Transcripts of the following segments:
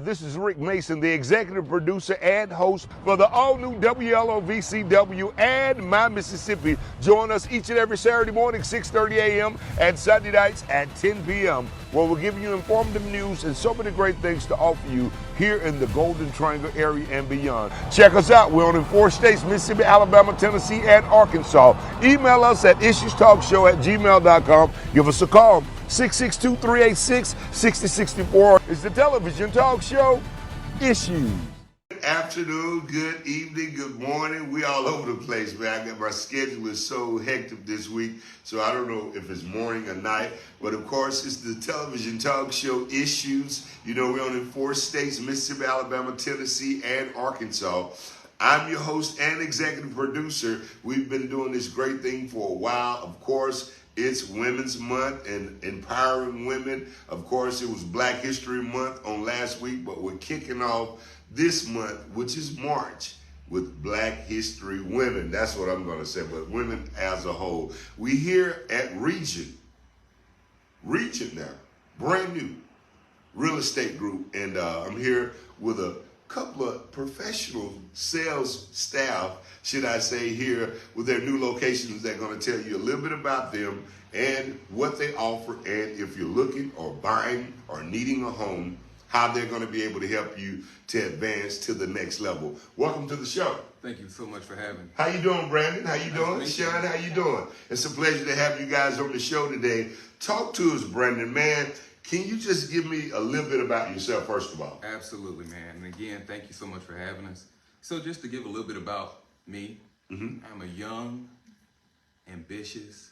This is Rick Mason, the executive producer and host for the all-new WLOVCW and My Mississippi. Join us each and every Saturday morning, 6:30 a.m. and Sunday nights at 10 p.m., where we'll give you informative news and so many great things to offer you here in the Golden Triangle area and beyond. Check us out. We're on in 4 states, Mississippi, Alabama, Tennessee, and Arkansas. Email us at issuestalkshow@gmail.com. Give us a call. 662-386-6064 is the television talk show Issues. Good afternoon, good evening, good morning. We all over the place, man. My schedule is so hectic this week, so I don't know if it's morning or night. But of course, it's the television talk show Issues. You know, we're on in 4 states, Mississippi, Alabama, Tennessee, and Arkansas. I'm your host and executive producer. We've been doing this great thing for a while. Of course, it's Women's Month and empowering women. Of course, it was Black History Month on last week, but we're kicking off this month, which is March, with Black History Women. That's what I'm going to say, but women as a whole. We here at Regent now, brand new real estate group, and I'm here with a couple of professional sales staff, should I say, here with their new locations. They're going to tell you a little bit about them and what they offer, and if you're looking or buying or needing a home, how they're going to be able to help you to advance to the next level. Welcome to the show. Thank you so much for having me. How you doing, Brandon? How you doing? Nice Sean, how you doing? It's a pleasure to have you guys on the show today. Talk to us, Brandon, man. Can you just give me a little bit about yourself, first of all? Absolutely, man. And again, thank you so much for having us. So just to give a little bit about me, I'm a young, ambitious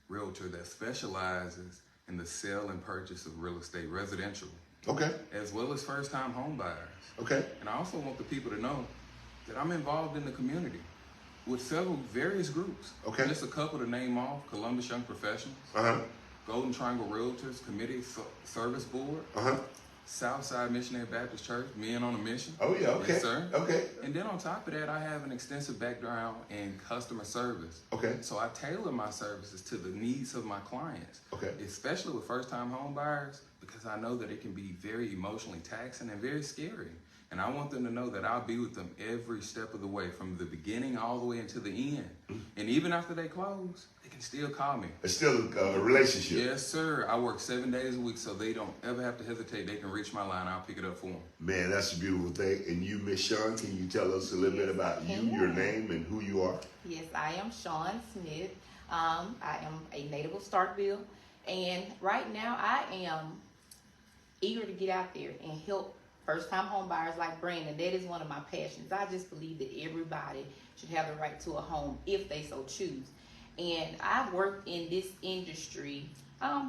realtor that specializes in the sale and purchase of real estate, residential, as well as first-time home buyers. And I also want the people to know that I'm involved in the community with several various groups. Just a couple to name off: Columbus Young Professionals, Golden Triangle Realtors Committee Service Board, Southside Missionary Baptist Church, Men on a Mission. Yes, sir. And then on top of that, I have an extensive background in customer service. So I tailor my services to the needs of my clients, especially with first-time home buyers, because I know that it can be very emotionally taxing and very scary. And I want them to know that I'll be with them every step of the way, from the beginning all the way into the end. And even after they close, they can still call me. It's still a relationship. Yes, sir. I work 7 days a week, so they don't ever have to hesitate. They can reach my line. I'll pick it up for them. Man, that's a beautiful thing. And you, Miss Sean, can you tell us a little bit about you, your name, and who you are? Yes, I am Sean Smith. I am a native of Starkville. And right now, I am eager to get out there and help first-time home buyers like Brandon. That is one of my passions. I just believe that everybody should have the right to a home if they so choose. And I've worked in this industry a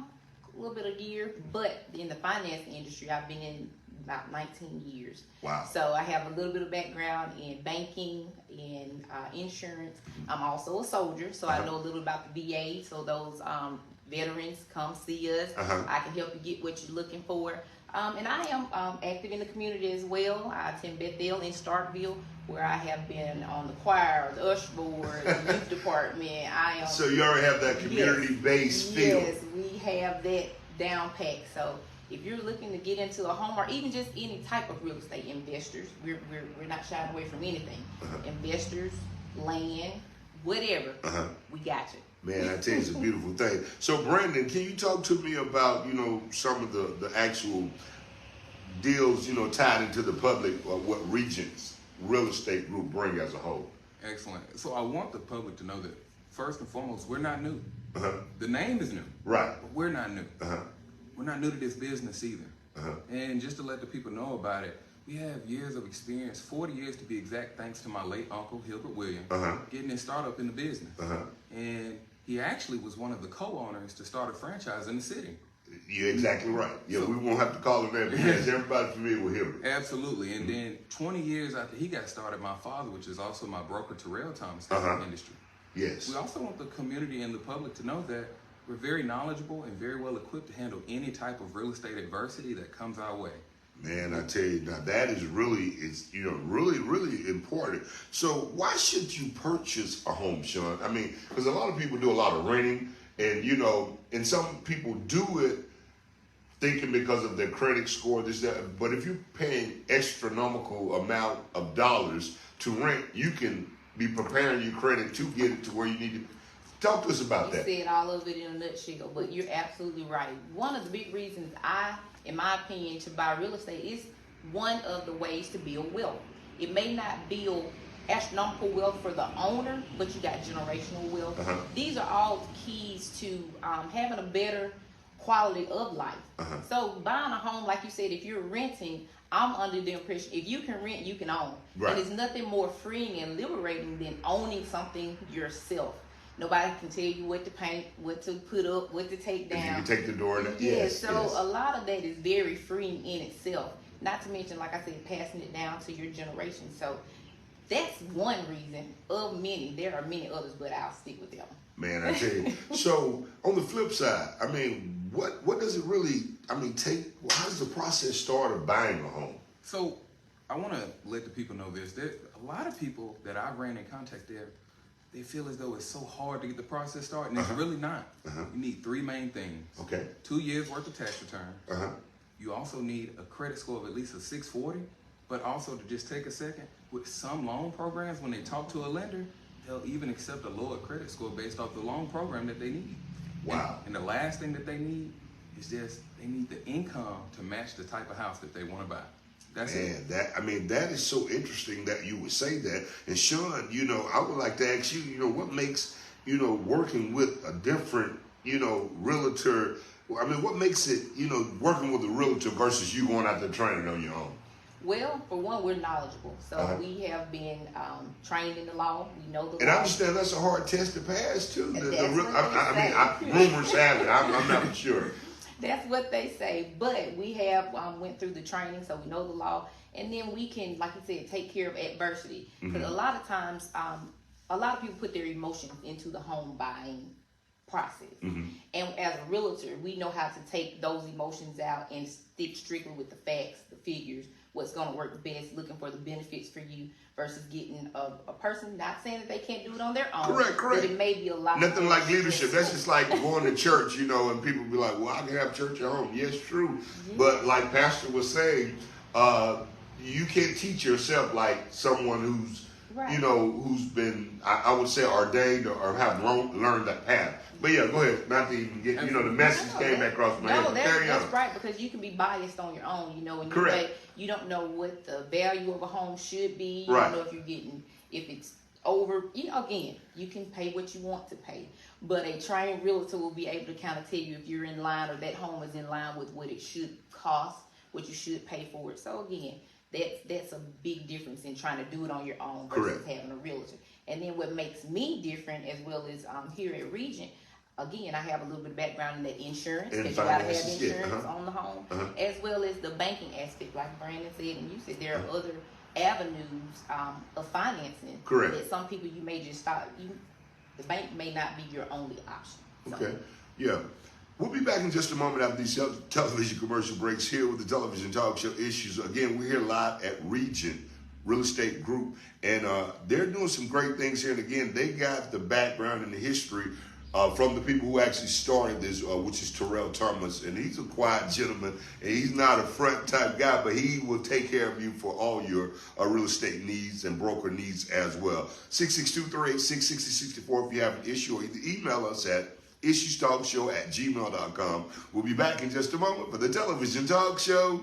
little bit of year, but in the finance industry, I've been in about 19 years. Wow. So I have a little bit of background in banking, in insurance. I'm also a soldier, so I know a little about the VA. So those veterans come see us. I can help you get what you're looking for. And I am active in the community as well. I attend Bethel in Starkville, where I have been on the choir, the usher board, the youth department. So you already have that community-based feel. Yes, we have that down pat. So if you're looking to get into a home, or even just any type of real estate, investors, we're not shying away from anything. Investors, land, whatever, we got you. Man, I tell you, it's a beautiful thing. So, Brandon, can you talk to me about, some of the actual deals, tied into the public, or what Regent's Real Estate Group bring as a whole? Excellent. So I want the public to know that, first and foremost, we're not new. The name is new. Right. But we're not new. We're not new to this business either. And just to let the people know about it, we have years of experience, 40 years to be exact, thanks to my late uncle, Hilbert Williams, getting his start up in the business. And he actually was one of the co-owners to start a franchise in the city. You're exactly right. Yeah, we won't have to call him that because everybody's familiar with him. Absolutely. And then 20 years after he got started, my father, which is also my broker, Terrell Thomas, in the industry. Yes. We also want the community and the public to know that we're very knowledgeable and very well equipped to handle any type of real estate adversity that comes our way. Man, I tell you, now that is really really important. So why should you purchase a home, Sean? I mean, because a lot of people do a lot of renting, and and some people do it thinking because of their credit score, this, that. But if you're paying astronomical amount of dollars to rent, you can be preparing your credit to get it to where you need to. Talk to us about that. You said all of it in a nutshell, but you're absolutely right. One of the big reasons in my opinion, to buy real estate is one of the ways to build wealth. It may not build astronomical wealth for the owner, but you got generational wealth. These are all keys to having a better quality of life. So buying a home, like you said, if you're renting, I'm under the impression if you can rent, you can own. Right. And there's nothing more freeing and liberating than owning something yourself. Nobody can tell you what to paint, what to put up, what to take down. If you can take the door down. Yes, a lot of that is very freeing in itself. Not to mention, like I said, passing it down to your generation. So that's one reason of many. There are many others, but I'll stick with them. Man, I tell you. So on the flip side, I mean, what does it really, take? How does the process start of buying a home? So I want to let the people know this. There's a lot of people that I ran in contact there. They feel as though it's so hard to get the process started, and it's really not. You need three main things. Okay. 2 years worth of tax return. You also need a credit score of at least a 640, but also to just take a second, with some loan programs, when they talk to a lender, they'll even accept a lower credit score based off the loan program that they need. Wow. And the last thing that they need is just, they need the income to match the type of house that they want to buy. That's it. That is so interesting that you would say that. And Sean, I would like to ask you, what makes, working with a different, realtor, what makes it, working with a realtor versus you going out there training on your own? Well, for one, we're knowledgeable. So we have been trained in the law. We know the law. And I understand that's a hard test to pass, too. Rumors have it. I'm not sure. That's what they say, but we have went through the training, so we know the law, and then we can, like you said, take care of adversity. Because a lot of times, a lot of people put their emotions into the home buying process, and as a realtor, we know how to take those emotions out and stick strictly with the facts, the figures, what's going to work best, looking for the benefits for you versus getting a person, not saying that they can't do it on their own. Correct. But it may be a lot. Nothing like leadership. That's just like going to church, and people be like, well, I can have church at home. Yes, true. But like Pastor was saying, you can't teach yourself like someone who's, who's been, I would say, ordained or have learned that path. But yeah, go ahead. Not to even get, the message came back across my head. No, that's right, because you can be biased on your own, and you don't know what the value of a home should be. You don't know if it's over. Again, you can pay what you want to pay. But a trained realtor will be able to kind of tell you if you're in line or that home is in line with what it should cost, what you should pay for it. So again, that's a big difference in trying to do it on your own versus having a realtor. And then what makes me different, as well as here at Regent, again, I have a little bit of background in that insurance, because you got to have insurance on the home, as well as the banking aspect, like Brandon said, and you said there are other avenues of financing that some people you may just thought the bank may not be your only option. So. Okay, yeah. We'll be back in just a moment after these television commercial breaks here with the television talk show Issues. Again, we're here live at Regent Real Estate Group, and they're doing some great things here. And again, they got the background and the history from the people who actually started this, which is Terrell Thomas, and he's a quiet gentleman, and he's not a front type guy, but he will take care of you for all your real estate needs and broker needs as well. 662-386-6064 if you have an issue, or either email us at issuestalkshow@gmail.com. We'll be back in just a moment for the television talk show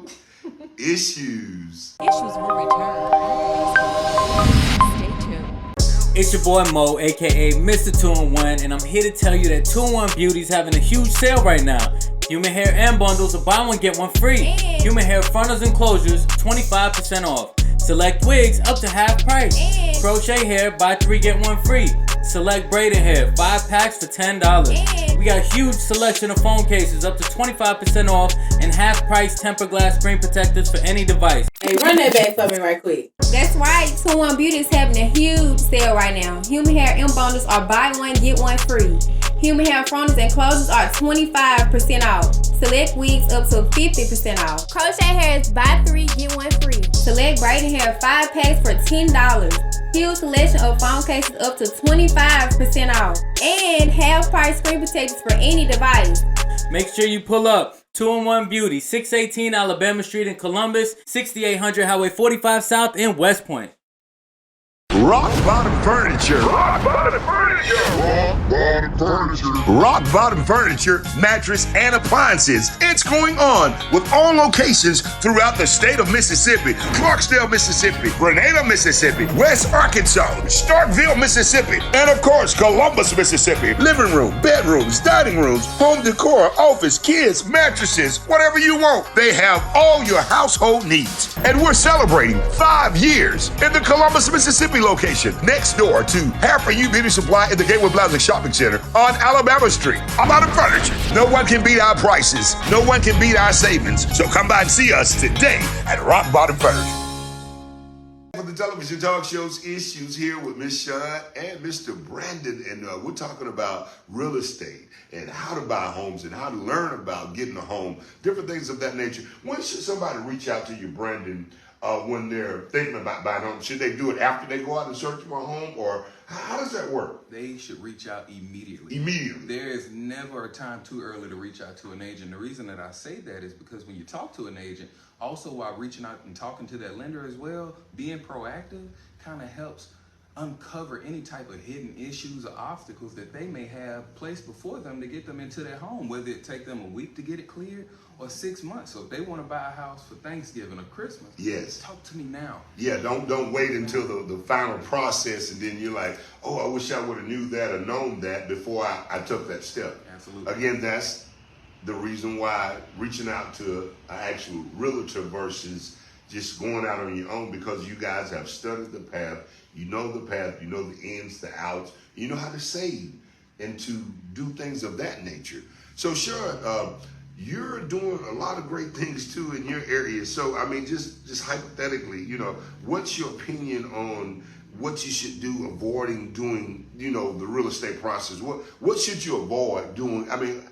Issues. Issues will return. Stay tuned. It's your boy Mo, aka Mr. 2-in-1, and I'm here to tell you that 2-in-1 Beauty is having a huge sale right now. Human hair and bundles are buy one get one free. Human hair frontals and closures 25% off. Select wigs up to half price. Crochet hair buy 3 get 1 free. Select braided hair 5 packs for $10. We got a huge selection of phone cases up to 25% off and half price tempered glass screen protectors for any device. Hey, run that back for me right quick. That's right, 2-in-1 Beauty is having a huge sale right now. Human hair and bundles are buy one get one free. Human hair frontals and closures are 25% off. Select wigs up to 50% off. Crochet hair is buy 3 get 1 free. Select braiding hair 5 packs for $10. Huge selection of phone cases up to 25% off. And half price screen protectors for any device. Make sure you pull up. 2-in-1 Beauty, 618 Alabama Street in Columbus, 6800 Highway 45 South in West Point. Rock Bottom Furniture. Rock Bottom Furniture. Rock Bottom Furniture. Rock Bottom Furniture, mattress, and appliances. It's going on with all locations throughout the state of Mississippi. Clarksdale, Mississippi. Grenada, Mississippi. West Arkansas. Starkville, Mississippi. And of course, Columbus, Mississippi. Living room, bedrooms, dining rooms, home decor, office, kids, mattresses, whatever you want. They have all your household needs. And we're celebrating 5 years in the Columbus, Mississippi location, next door to Hair for You Beauty Supply in the Gateway Plaza Shopping Center on Alabama Street. Rock Bottom Furniture. No one can beat our prices. No one can beat our savings. So come by and see us today at Rock Bottom Furniture. For the television talk shows Issues here with Miss Shawn and Mr. Brandon, and we're talking about real estate and how to buy homes and how to learn about getting a home, different things of that nature. When should somebody reach out to you, Brandon, when they're thinking about buying a home? Should they do it after they go out and search for a home, or how does that work? They should reach out immediately. Immediately. There is never a time too early to reach out to an agent. The reason that I say that is because when you talk to an agent, also while reaching out and talking to that lender as well, being proactive kind of helps uncover any type of hidden issues or obstacles that they may have placed before them to get them into their home, whether it take them a week to get it cleared or 6 months. So if they want to buy a house for Thanksgiving or Christmas, yes, talk to me now. Yeah, don't wait until the final process and then you're like, oh, I wish I would have knew that or known that before I took that step. Absolutely. Again, that's the reason why reaching out to an actual realtor versus just going out on your own, because you guys have studied the path, you know the path, you know the ins, the outs, you know how to save and to do things of that nature. So Shawn, you're doing a lot of great things too in your area. So I mean, just hypothetically, you know, what's your opinion on what you should do avoiding doing, you know, the real estate process? What should you avoid doing? I mean,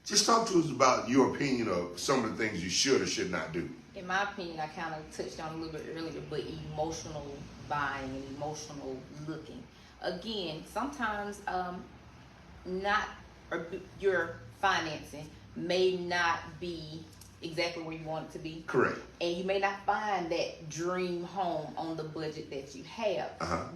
just talk to us about your opinion of some of the things you should or should not do. In my opinion, I kind of touched on a little bit earlier, but emotional buying and emotional looking. Again, sometimes your financing may not be exactly where you want it to be. Correct. And you may not find that dream home on the budget that you have.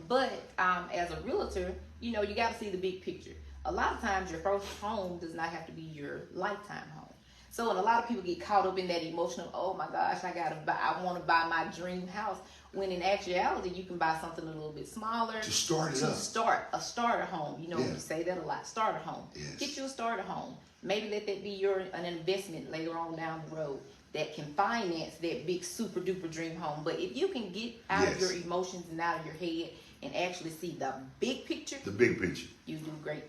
But as a realtor, you know, you got to see the big picture. A lot of times your first home does not have to be your lifetime home. So, and a lot of people get caught up in that emotional, oh my gosh, I want to buy my dream house. When in actuality, you can buy something a little bit smaller. To start it up. Start a starter home. You know, Yeah. you say that a lot, starter home. Yes. Get you a starter home. Maybe let that be an investment later on down the road that can finance that big super duper dream home. But if you can get out of Yes. your emotions and out of your head and actually see the big picture, The big picture. you do great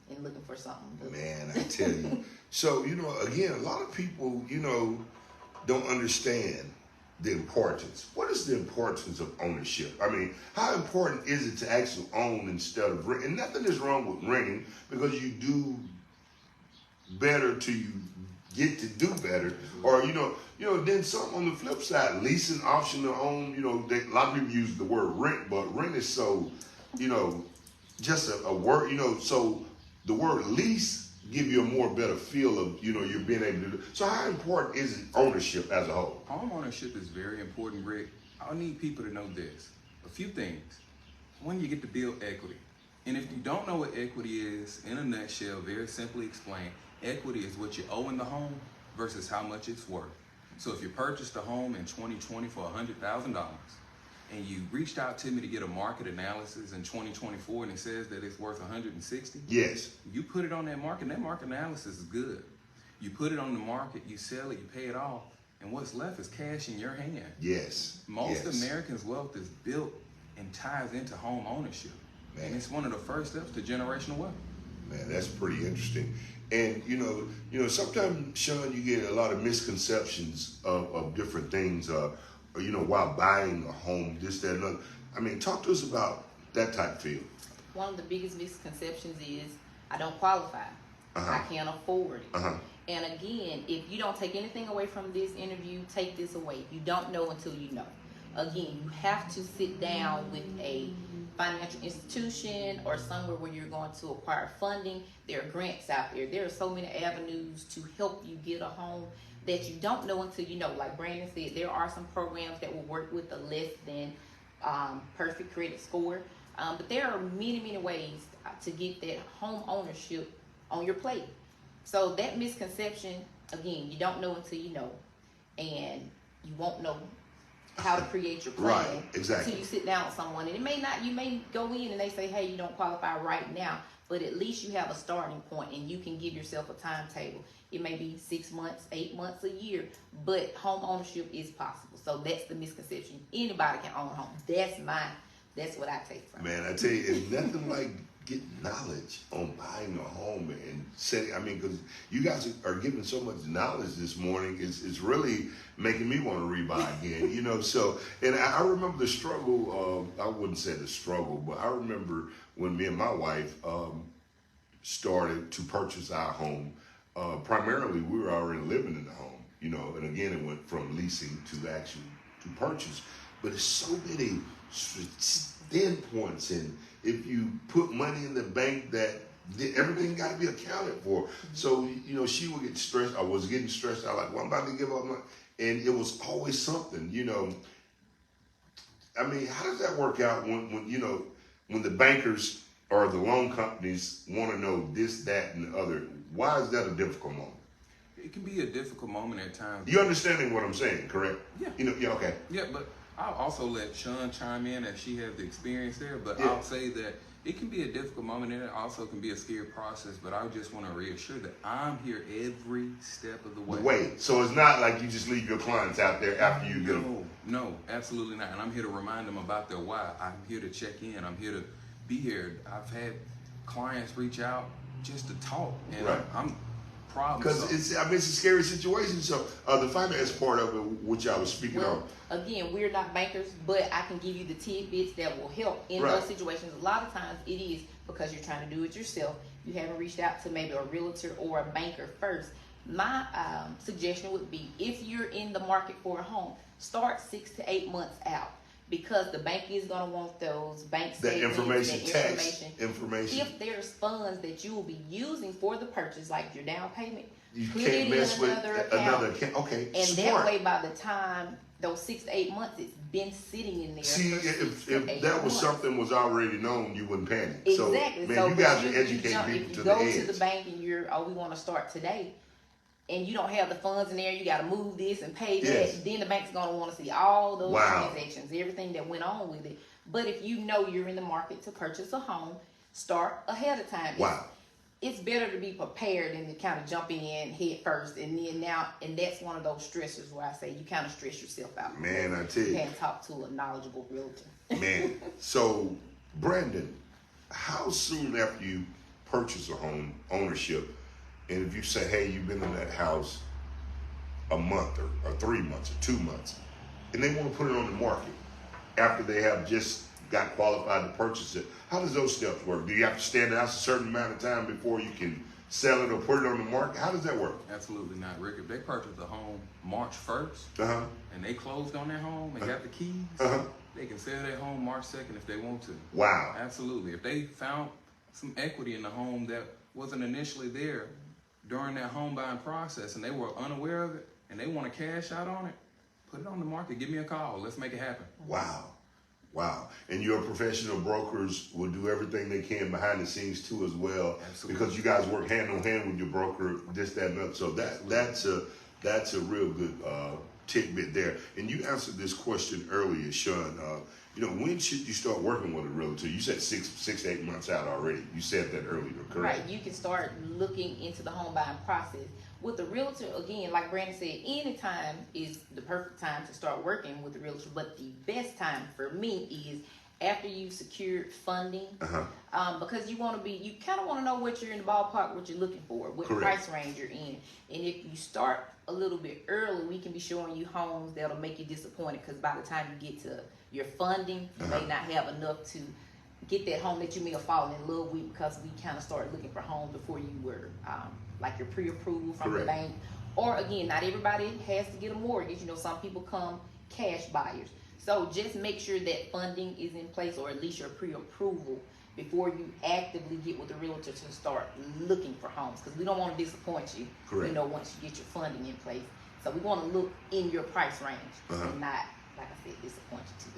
in looking for something. Man, I tell you. So, you know, again, a lot of people, you know, don't understand the importance. What is the importance of ownership? I mean, how important is it to actually own instead of rent? And nothing is wrong with renting, because you do better till you get to do better. Or, you know, then some on the flip side, leasing, option to own, you know, a lot of people use the word rent, but rent is so, you know, just a word, you know, so the word lease give you a more better feel of, you know, you're being able to do. So how important is ownership as a whole? Home ownership is very important, Rick. I need people to know this. A few things. When you get to build equity. And if you don't know what equity is, in a nutshell, very simply explained, equity is what you owe in the home versus how much it's worth. So if you purchased a home in 2020 for $100,000 and you reached out to me to get a market analysis in 2024 and it says that it's worth 160, Yes. you put it on that market, and that market analysis is good. You put it on the market, you sell it, you pay it off, and what's left is cash in your hand. Yes. Most Yes. Americans' wealth is built and ties into home ownership. Man. And it's one of the first steps to generational wealth. Man, that's pretty interesting. And you know, sometimes, Shawn, you get a lot of misconceptions of different things. You know, while buying a home, this, that, and other. I mean, talk to us about that type of field. One of the biggest misconceptions is I don't qualify. I can't afford it. And again, if you don't take anything away from this interview, take this away. You don't know until you know. Again, you have to sit down with a financial institution or somewhere where you're going to acquire funding. There are grants out there. There are so many avenues to help you get a home. that you don't know until you know. Like Brandon said, there are some programs that will work with a less than perfect credit score. But there are many ways to get that home ownership on your plate. So that misconception, again, you don't know until you know, and you won't know how to create your plan Right, exactly. until you sit down with someone. And it may not, you may go in and they say, hey, you don't qualify right now, but at least you have a starting point and you can give yourself a timetable. It may be 6 months, 8 months, a year, but home ownership is possible. So that's the misconception. Anybody can own a home. That's what I take from it. Man, I tell you, it's nothing like getting knowledge on buying a home and setting. I mean, because you guys are giving so much knowledge this morning, it's really making me want to rebuy again. You know, so and I remember the struggle. I wouldn't say the struggle, but I remember when me and my wife started to purchase our home. Primarily, we were already living in the home. You know, and again, it went from leasing to purchase. But it's so many standpoints, and if you put money in the bank, that everything got to be accounted for. So, you know, she would get stressed. I was getting stressed out, like, well, I'm about to give up money. And it was always something, you know. I mean, how does that work out when you know, when the bankers or the loan companies want to know this, that, and the other? Why is that a difficult moment? It can be a difficult moment at times. You understanding what I'm saying, correct? Yeah. You know, yeah, okay. Yeah, but I'll also let Sean chime in as she has the experience there. But Yeah. I'll say that it can be a difficult moment, and it also can be a scary process. But I just want to reassure that I'm here every step of the way. Wait, so it's not like you just leave your clients out there after you get them. No, absolutely not. And I'm here to remind them about their why. I'm here to check in. I'm here to be here. I've had clients reach out just to talk, and Right. I'm problem. Because it's a scary situation. So the finance part of it, which I was speaking Well, on. again, we're not bankers, but I can give you the tidbits that will help in Right. those situations. A lot of times it is because you're trying to do it yourself. You haven't reached out to maybe a realtor or a banker first. My suggestion would be, if you're in the market for a home, start 6 to 8 months out, because the bank is going to want those bank That statements, information, that tax information. If there's funds that you will be using for the purchase, like your down payment, You put can't it mess in with another another account. account. Okay, And smart. that way, by the time those 6 to 8 months, it's been sitting in there. See, for 6 if to 8 that was months. something was already known, you wouldn't panic. Exactly. So, man, So, you but guys are you educating jump, people if to you the go edge. to the bank and we want to start today, and you don't have the funds in there, you got to move this and pay that. Yes. Then the bank's going to want to see all those Wow. transactions, everything that went on with it. But if you know you're in the market to purchase a home, start ahead of time. Wow. It's better to be prepared than to kind of jump in head first, and then and that's one of those stressors where I say you kind of stress yourself out. Man, I tell You you. can't talk to a knowledgeable realtor. Man, so Brandon, how soon after you purchase a home ownership, and if you say, hey, you've been in that house a month or 3 months or 2 months, and they want to put it on the market after they have just got qualified to purchase it, how does those steps work? Do you have to stand out a certain amount of time before you can sell it or put it on the market? How does that work? Absolutely not, Rick. If they purchased the home March 1st Uh-huh. and they closed on their home and got the keys, Uh-huh. they can sell their home March 2nd if they want to. Wow. Absolutely. If they found some equity in the home that wasn't initially there during that home buying process and they were unaware of it and they want to cash out on it, put it on the market. Give me a call. Let's make it happen. Wow. Wow. And your professional brokers will do everything they can behind the scenes too as well. Absolutely. Because you guys work hand in hand with your broker, this, that, and that. So that's a real good tidbit there. And you answered this question earlier, Sean. When should you start working with a realtor? You said 6 to 8 months out already. You said that earlier, correct? Right, you can start looking into the home buying process. With the realtor, again, like Brandon said, any time is the perfect time to start working with the realtor. But the best time for me is after you've secured funding, because you kind of want to know what you're in the ballpark, what you're looking for, what Correct. price range you're in. And if you start a little bit early, we can be showing you homes that'll make you disappointed, because by the time you get to your funding, you may not have enough to get that home that you may have fallen in love with, because we kind of started looking for homes before you were like your pre-approval from the Correct. bank. Or again, not everybody has to get a mortgage. Some people come cash buyers. So just make sure that funding is in place, or at least your pre-approval, before you actively get with the realtor to start looking for homes, because we don't want to disappoint you. Correct. Once you get your funding in place. So we want to look in your price range and not, like I said, disappoint you too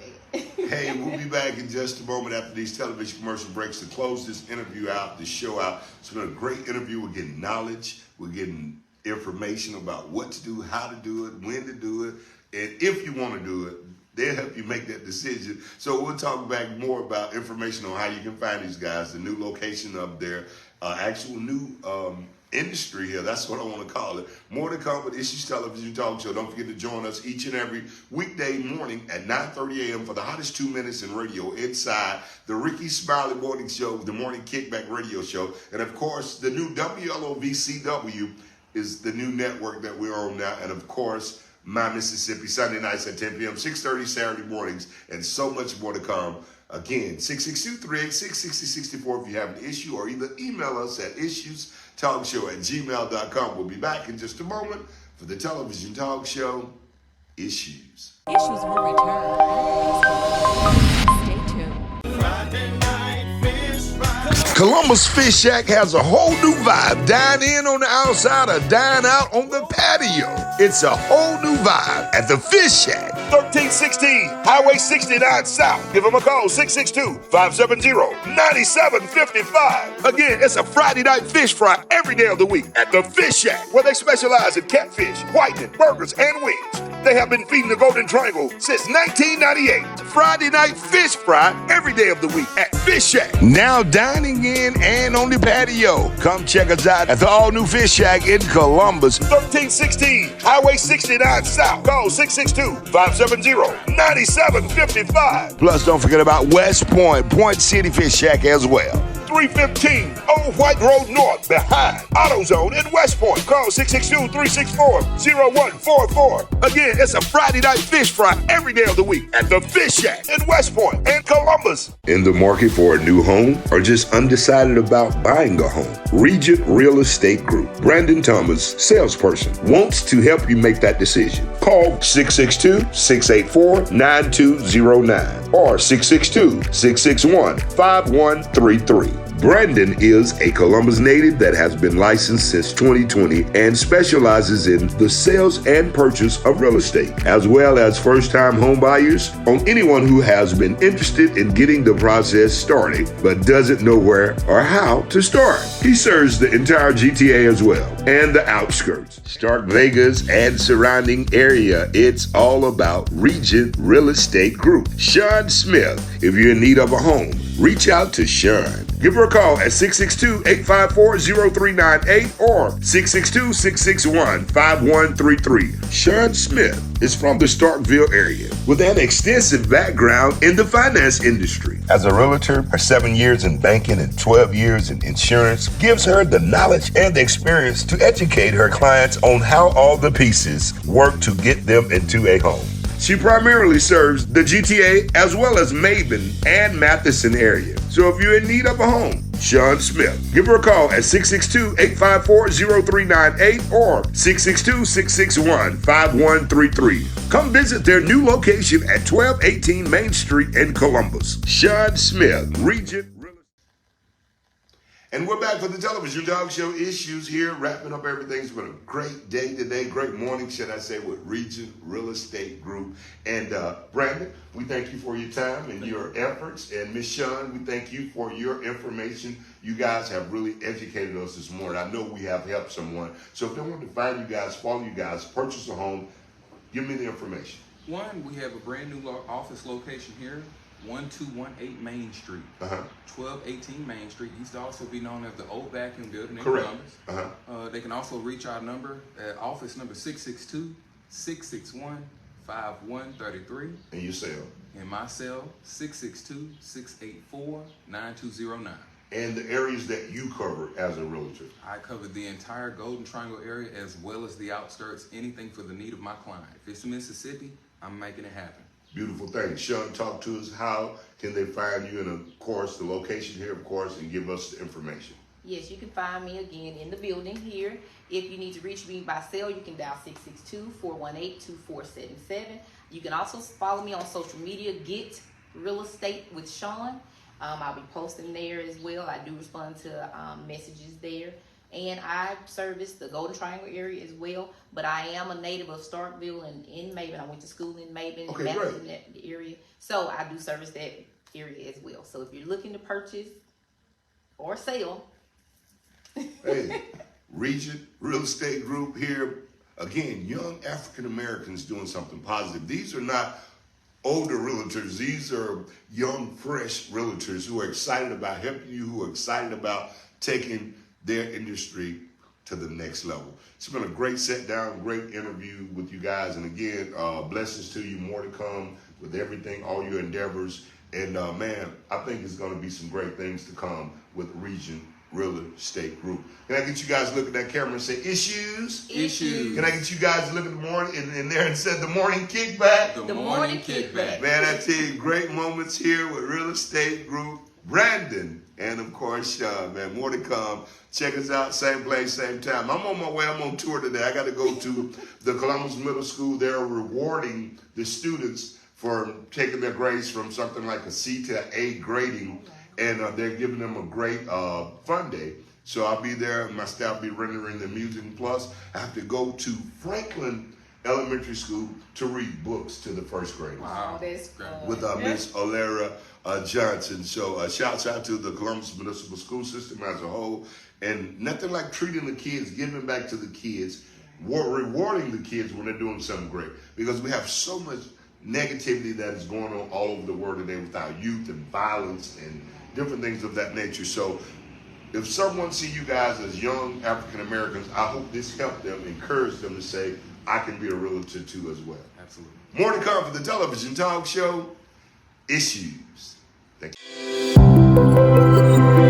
bad. Hey, we'll be back in just a moment after these television commercial breaks to close this interview out, this show out. It's been a great interview. We're getting knowledge. We're getting information about what to do, how to do it, when to do it, and if you want to do it, they'll help you make that decision. So we'll talk back more about information on how you can find these guys, the new location of their actual new industry here. That's what I want to call it. More to come with Issues Television Talk Show. Don't forget to join us each and every weekday morning at 9:30 a.m. for the hottest 2 minutes in radio inside the Ricky Smiley Morning Show, the Morning Kickback Radio Show. And of course, the new WLOVCW is the new network that we're on now. And of course, My Mississippi, Sunday nights at 10 p.m., 6:30 Saturday mornings, and so much more to come. Again, 662-386-6064 if you have an issue, or either email us at issuestalkshow@gmail.com. We'll be back in just a moment for the television talk show, Issues. Issues will return. Stay tuned. Columbus Fish Shack has a whole new vibe. Dine in on the outside or dine out on the patio. It's a whole new vibe at the Fish Shack. 1316 Highway 69 South. Give them a call, 662-570-9755. Again, it's a Friday night fish fry every day of the week at the Fish Shack, where they specialize in catfish, whitening, burgers, and wings. They have been feeding the Golden Triangle since 1998. Friday night fish fry every day of the week at Fish Shack. Now dining in and on the patio. Come check us out at the all-new Fish Shack in Columbus. 1316 Highway 69 South. Call 662-570-9755. Plus, don't forget about West Point, Point City Fish Shack as well. 315 Old White Road North, behind AutoZone in West Point. Call 662-364-0144. Again, it's a Friday night fish fry every day of the week at the Fish Shack in West Point and Columbus. In the market for a new home or just undecided about buying a home? Regent Real Estate Group, Brandon Thomas, salesperson, wants to help you make that decision. Call 662-684-9209 or 662-661-5133. Brandon is a Columbus native that has been licensed since 2020 and specializes in the sales and purchase of real estate, as well as first-time home buyers, on anyone who has been interested in getting the process started but doesn't know where or how to start. He serves the entire GTA as well and the outskirts, Stark Vegas and surrounding area. It's all about Regent Real Estate Group. Sean Smith, if you're in need of a home, reach out to Sean. Give her a call at 662-854-0398 or 662-661-5133. Sean Smith is from the Starkville area with an extensive background in the finance industry. As a realtor, her 7 years in banking and 12 years in insurance gives her the knowledge and the experience to educate her clients on how all the pieces work to get them into a home. She primarily serves the GTA as well as Maben and Matheson area. So if you're in need of a home, Sean Smith, give her a call at 662-854-0398 or 662-661-5133. Come visit their new location at 1218 Main Street in Columbus. Sean Smith, Regent Real Estate. And we're back for the television talk show, Issues, here, wrapping up everything. It's been a great day today, great morning, should I say, with Regent Real Estate Group. And Brandon, we thank you for your time and your efforts. And Ms. Sean, we thank you for your information. You guys have really educated us this morning. I know we have helped someone. So if they want to find you guys, follow you guys, purchase a home, give me the information. One, we have a brand new office location here, 1218 Main Street, 1218 Main Street. Used to also be known as the old vacuum building in Columbus. They can also reach our number at office number 662-661-5133. And your cell? And my cell, 662-684-9209. And the areas that you cover as a realtor? I cover the entire Golden Triangle area as well as the outskirts, anything for the need of my client. If it's Mississippi, I'm making it happen. Beautiful thing. Sean, talk to us. How can they find you? And of course, the location here, of course, and give us the information. Yes, you can find me again in the building here. If you need to reach me by cell, you can dial 662-418-2477. You can also follow me on social media, Get Real Estate with Sean. I'll be posting there as well. I do respond to messages there. and I service the Golden Triangle area as well. But I am a native of Starkville and in Maben. I went to school in Maben, Okay, and great. in that area. So I do service that area as well. So if you're looking to purchase or sell, Hey, Regent Real Estate Group here. Again, young African Americans doing something positive. These are not older realtors. These are young, fresh realtors who are excited about helping you, who are excited about taking their industry to the next level. It's been a great sit down, great interview with you guys. And again, blessings to you. More to come with everything, all your endeavors. And man, I think it's going to be some great things to come with Regent Real Estate Group. Can I get you guys to look at that camera and say issues? Issues. Can I get you guys to look at the morning in there and said the morning kickback? The morning kickback. Man, I tell you, great moments here with Real Estate Group, Brandon, and of course Sean. Man, more to come. Check us out, same place, same time. I'm on my way. I'm on tour today. I got to go to the Columbus Middle School. They're rewarding the students for taking their grades from something like a C to A grading. And they're giving them a great fun day. So I'll be there. My staff will be rendering the music. Plus, I have to go to Franklin Elementary School to read books to the first graders. Wow. that's fun. With Miss Olara Johnson. So shouts out to the Columbus Municipal School System as a whole. And nothing like treating the kids, giving back to the kids, rewarding the kids when they're doing something great. Because we have so much negativity that is going on all over the world today with our youth and violence and different things of that nature. So if someone see you guys as young African Americans, I hope this helped them, encourage them to say, I can be a realtor too as well. Absolutely. More to come for the television talk show, Issues. Thank you.